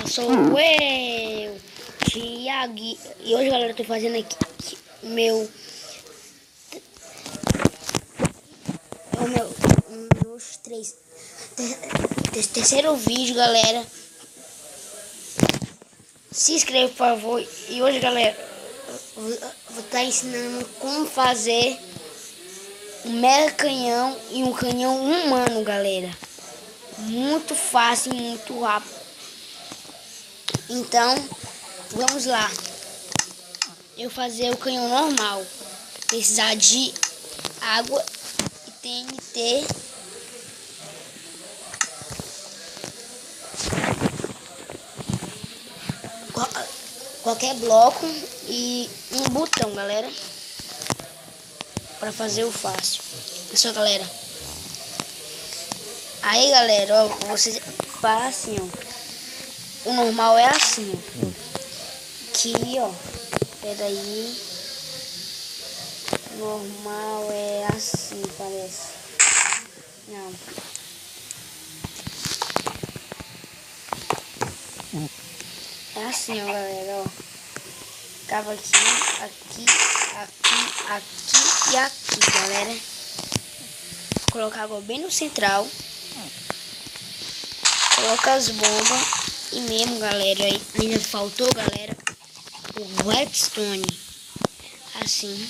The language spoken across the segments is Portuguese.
Sou eu, Thiago, e hoje, galera, eu tô fazendo aqui o meu terceiro vídeo, galera. Se inscreva, por favor. E hoje, galera, vou estar ensinando como fazer um mega canhão e um canhão humano, galera. Muito fácil e muito rápido. Então, vamos lá. Eu fazer o canhão normal, precisar de água e TNT, qualquer bloco e um botão, galera, para fazer o fácil. Pessoal, galera, aí, galera, ó, vocês passem, ó. O normal é assim, ó. Aqui, ó. Pera aí. Normal é assim, parece. Não. É assim, ó, galera, ó. Cava aqui, aqui, aqui, aqui e aqui, galera. Vou colocar água bem no central. Coloca as bombas. E mesmo, galera, ainda faltou, galera, o redstone. Assim.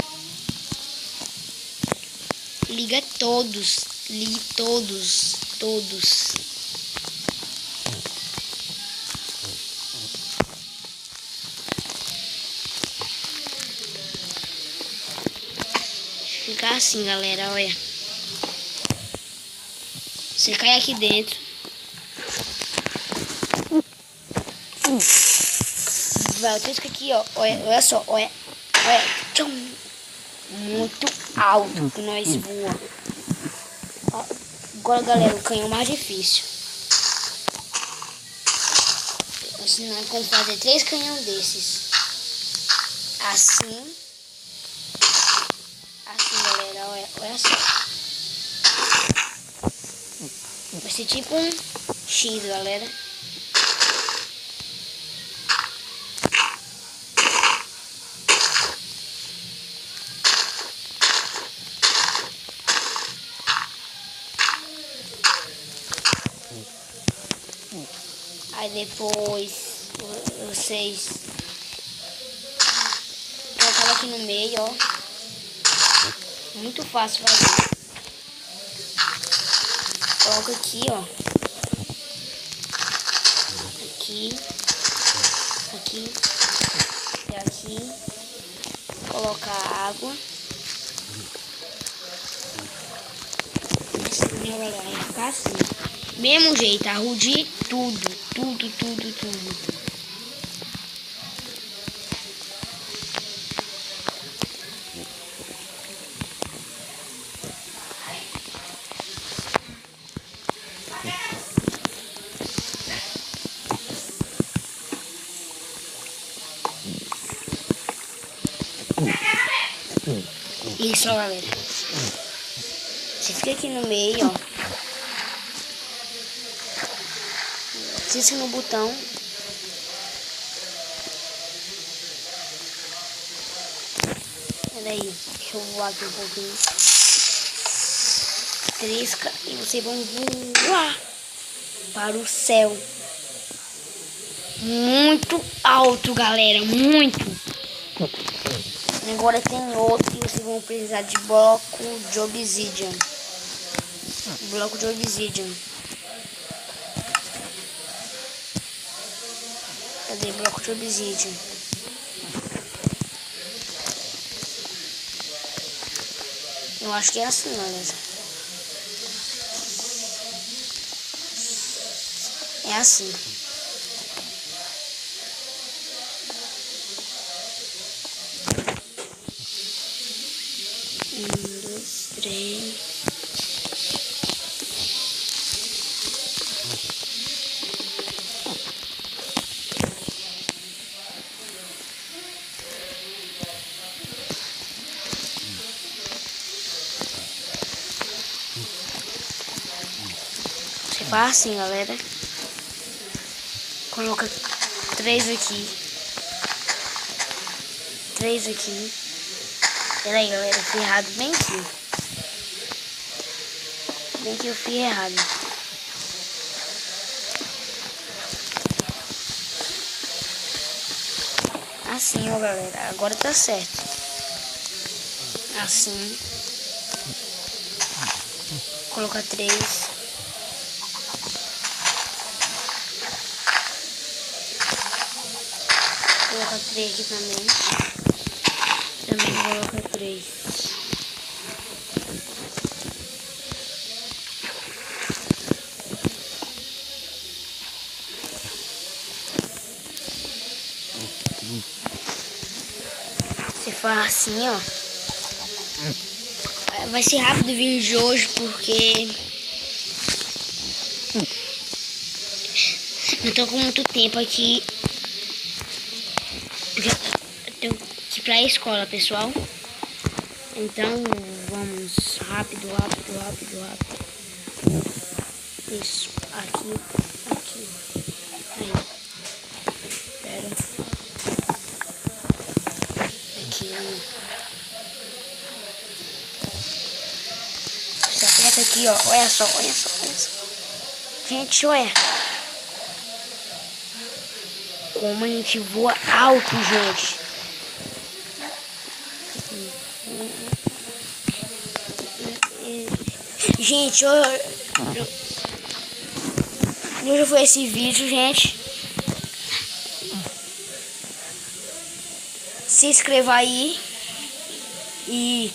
Liga todos. Ligue todos. Fica assim, galera, olha. Você cai aqui dentro. Vai, eu aqui, ó. Olha só, olha. Tchum. Muito alto que nós voa. Ó, agora, galera, o canhão mais difícil. Vou ensinar como fazer 3 canhão desses. Assim. Assim, galera, olha só. Vai ser tipo um X, galera. Aí depois vocês colocam aqui no meio, ó. Muito fácil fazer. Coloca aqui, ó. Aqui e aqui. Coloca água. Assim, galera, vai ficar assim. Mesmo jeito, arrude tudo. Isso, ó, galera. Você fica aqui no meio, ó. Clica no botão. Peraí, deixa eu voar aqui um pouquinho. Trisca e vocês vão voar para o céu. Muito alto, galera, muito. Agora tem outro e vocês vão precisar de bloco de obsidian. Bloco de obsidian. Cadê bloco de obsidian? Eu acho que é assim, galera. É assim. Um, dois, três. Você faz assim, galera. Coloca 3 aqui. 3 aqui. Pera aí, galera, eu fui errado bem aqui. Bem que eu fui errado. Assim, ó, galera. Agora tá certo. Assim. Colocar 3. Colocar 3 aqui também. Também coloca 3. Você faz assim, ó. Vai ser rápido o vídeo de hoje porque não tô com muito tempo aqui. Porque eu tenho que ir pra escola, pessoal. Então vamos rápido. Isso, aqui. Aí. Espera. Aqui. Você aperta aqui, ó. Olha só. Gente, olha. Como a gente voa alto, gente. Gente, hoje foi esse vídeo, gente. Se inscreva aí. E